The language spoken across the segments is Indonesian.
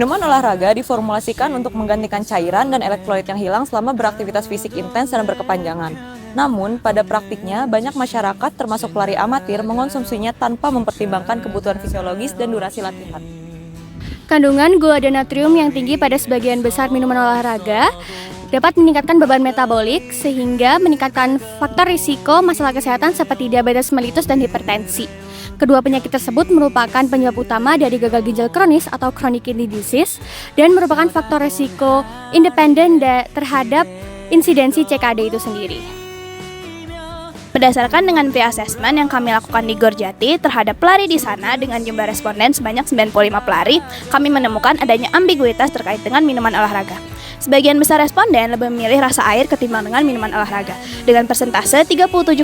Minuman olahraga diformulasikan untuk menggantikan cairan dan elektrolit yang hilang selama beraktivitas fisik intens dan berkepanjangan. Namun, pada praktiknya, banyak masyarakat termasuk pelari amatir mengonsumsinya tanpa mempertimbangkan kebutuhan fisiologis dan durasi latihan. Kandungan gula dan natrium yang tinggi pada sebagian besar minuman olahraga dapat meningkatkan beban metabolik sehingga meningkatkan faktor risiko masalah kesehatan seperti diabetes mellitus dan hipertensi. Kedua penyakit tersebut merupakan penyebab utama dari gagal ginjal kronis atau chronic kidney disease dan merupakan faktor risiko independen terhadap insidensi CKD itu sendiri. Berdasarkan dengan pre-assessment yang kami lakukan di Gor Jati terhadap pelari di sana dengan jumlah responden sebanyak 95 pelari, kami menemukan adanya ambiguitas terkait dengan minuman olahraga. Sebagian besar responden lebih memilih rasa air ketimbang dengan minuman olahraga, dengan persentase 37,9%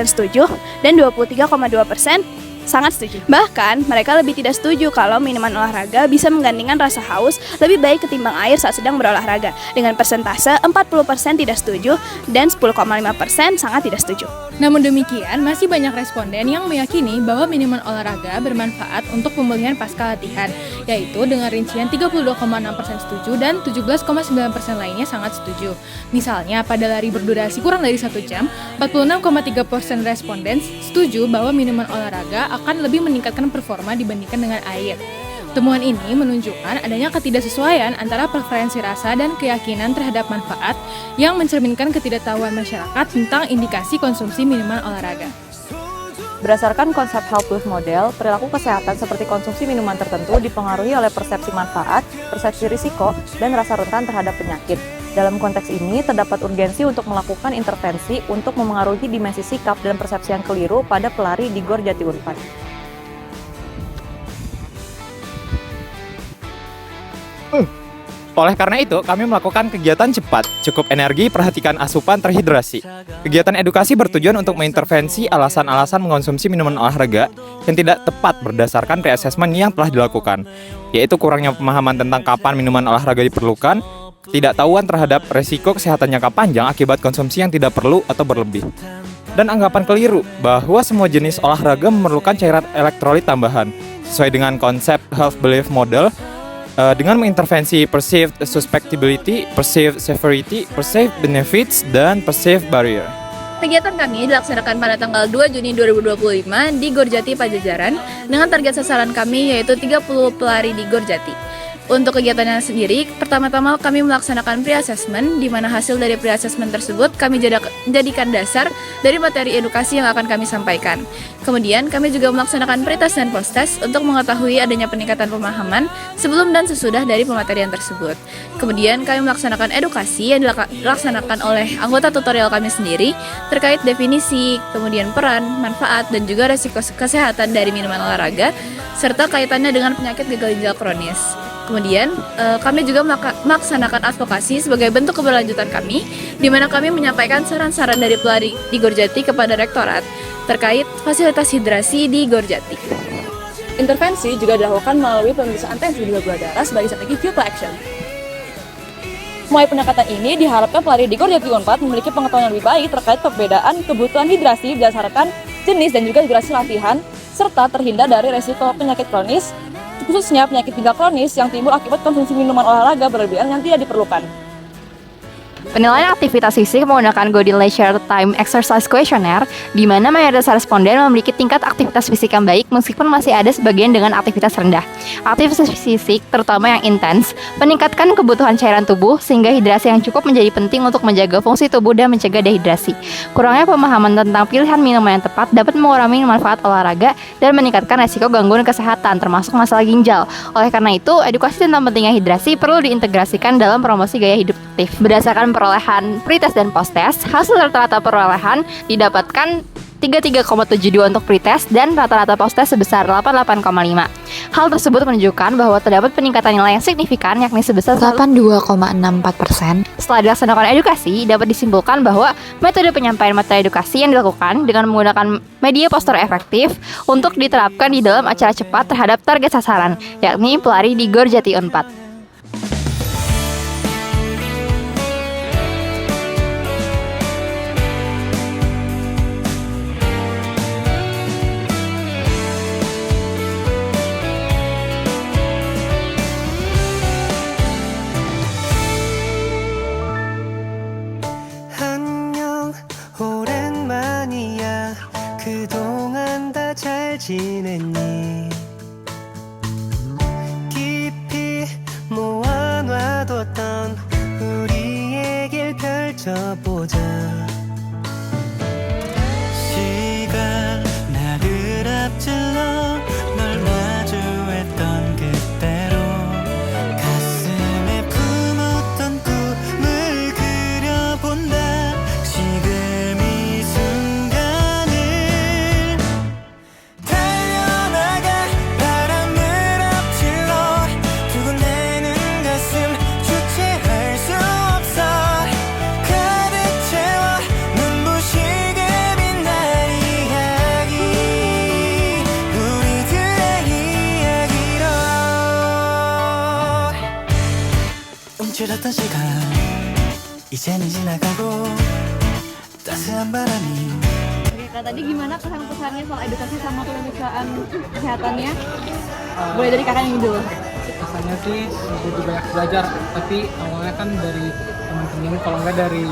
setuju dan 23,2% sangat setuju. Bahkan, mereka lebih tidak setuju kalau minuman olahraga bisa menggantikan rasa haus lebih baik ketimbang air saat sedang berolahraga, dengan persentase 40% tidak setuju dan 10,5% sangat tidak setuju. Namun demikian, masih banyak responden yang meyakini bahwa minuman olahraga bermanfaat untuk pemulihan pasca latihan, yaitu dengan rincian 32,6% setuju dan 17,9% lainnya sangat setuju. Misalnya, pada lari berdurasi kurang dari 1 jam, 46,3% responden setuju bahwa minuman olahraga akan lebih meningkatkan performa dibandingkan dengan air. Temuan ini menunjukkan adanya ketidaksesuaian antara preferensi rasa dan keyakinan terhadap manfaat yang mencerminkan ketidaktahuan masyarakat tentang indikasi konsumsi minuman olahraga. Berdasarkan konsep health with model, perilaku kesehatan seperti konsumsi minuman tertentu dipengaruhi oleh persepsi manfaat, persepsi risiko, dan rasa rentan terhadap penyakit. Dalam konteks ini, terdapat urgensi untuk melakukan intervensi untuk memengaruhi dimensi sikap dan persepsi yang keliru pada pelari di Gor Jati Unpad. Oleh karena itu, kami melakukan kegiatan cepat, cukup energi, perhatikan asupan terhidrasi. Kegiatan edukasi bertujuan untuk mengintervensi alasan-alasan mengonsumsi minuman olahraga yang tidak tepat berdasarkan pre-assessment yang telah dilakukan, yaitu kurangnya pemahaman tentang kapan minuman olahraga diperlukan, ketidaktahuan terhadap resiko kesehatan jangka panjang akibat konsumsi yang tidak perlu atau berlebih, dan anggapan keliru bahwa semua jenis olahraga memerlukan cairan elektrolit tambahan, sesuai dengan konsep health belief model, dengan mengintervensi perceived susceptibility, perceived severity, perceived benefits, dan perceived barrier. Kegiatan kami dilaksanakan pada tanggal 2 Juni 2025 di Gor Jati Pajajaran dengan target sasaran kami yaitu 30 pelari di Gor Jati. Untuk kegiatannya sendiri, pertama-tama kami melaksanakan pre-assessment, di mana hasil dari pre-assessment tersebut kami jadikan dasar dari materi edukasi yang akan kami sampaikan. Kemudian, kami juga melaksanakan pre-test dan post-test untuk mengetahui adanya peningkatan pemahaman sebelum dan sesudah dari pematerian tersebut. Kemudian, kami melaksanakan edukasi yang dilaksanakan oleh anggota tutorial kami sendiri terkait definisi, kemudian peran, manfaat, dan juga resiko kesehatan dari minuman olahraga, serta kaitannya dengan penyakit gagal ginjal kronis. Kemudian, kami juga melaksanakan advokasi sebagai bentuk keberlanjutan kami, di mana kami menyampaikan saran-saran dari pelari di Gor Jati kepada Rektorat terkait fasilitas hidrasi di Gor Jati. Intervensi juga dilakukan melalui pemeriksaan tensi gula darah sebagai strategi field action. Melalui pendekatan ini, diharapkan pelari di Gor Jati Unpad memiliki pengetahuan lebih baik terkait perbedaan kebutuhan hidrasi berdasarkan jenis dan juga durasi latihan, serta terhindar dari resiko penyakit kronis, khususnya penyakit ginjal kronis yang timbul akibat konsumsi minuman olahraga berlebihan yang tidak diperlukan. Penilaian aktivitas fisik menggunakan Godin Leisure Time Exercise Questionnaire, di mana mayoritas responden memiliki tingkat aktivitas fisik yang baik meskipun masih ada sebagian dengan aktivitas rendah. Aktivitas fisik, terutama yang intens, meningkatkan kebutuhan cairan tubuh sehingga hidrasi yang cukup menjadi penting untuk menjaga fungsi tubuh dan mencegah dehidrasi. Kurangnya pemahaman tentang pilihan minuman yang tepat dapat mengurangi manfaat olahraga dan meningkatkan resiko gangguan kesehatan termasuk masalah ginjal. Oleh karena itu, edukasi tentang pentingnya hidrasi perlu diintegrasikan dalam promosi gaya hidup aktif. Berdasarkan perolehan pretest dan posttest, hasil rata-rata perolehan didapatkan 33,72 untuk pretest dan rata-rata posttest sebesar 88,5. Hal tersebut menunjukkan bahwa terdapat peningkatan nilai yang signifikan yakni sebesar 82,64%. Setelah dilaksanakan edukasi, dapat disimpulkan bahwa metode penyampaian materi edukasi yang dilakukan dengan menggunakan media poster efektif untuk diterapkan di dalam acara cepat terhadap target sasaran, yakni pelari di Gor Jati Unpad. 싫었던 시간 이제는 지나가고 따스한 바람이. Oke, Kak, tadi gimana kesan-pesannya soal edukasi sama pemeriksaan kesehatannya? Boleh dari kakak yang dulu. Rasanya sih lebih banyak belajar, tapi awalnya kan dari teman-teman, kalau nggak dari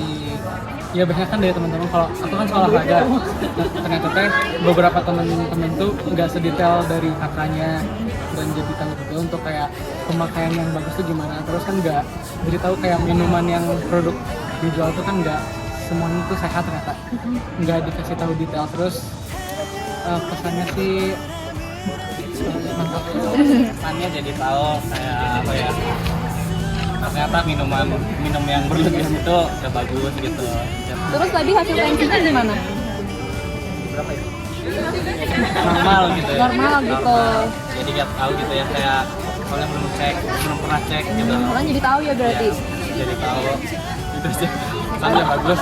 ya banyak kan dari teman-teman. Kalau aku kan sekolah olahraga, ternyata teh beberapa teman-teman tuh nggak sedetail dari kakaknya, dan jadi tahu juga untuk kayak pemakaian yang bagus tuh gimana. Terus kan nggak jadi tahu kayak minuman yang produk dijual tuh kan nggak semuanya tuh sehat ternyata, nggak dikasih tahu detail. Terus pesannya sih mantap. Kesannya jadi tahu kayak apa ya, ternyata minum yang berlebihan itu udah bagus gitu. Terus tadi hasil tensinya gimana? Berapa itu? Normal gitu ya. Normal gitu. Jadi nggak tahu gitu ya, kayak soalnya belum pernah cek gitu. Kalian jadi tahu ya berarti. Ya, jadi tahu itu sih. Kesannya bagus.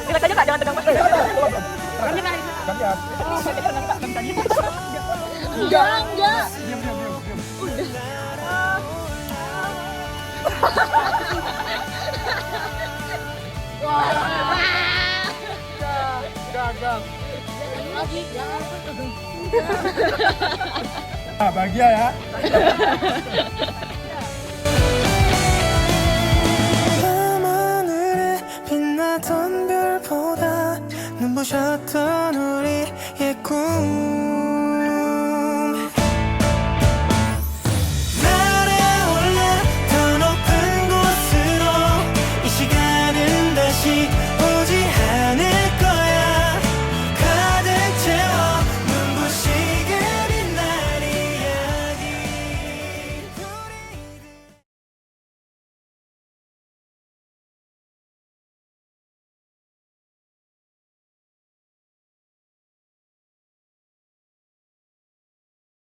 Relax aja Kak, jangan tegang banget. Enggak. Bahagia ya. 밤하늘에 빛나던 별보다 눈부셨던 우리의 꿈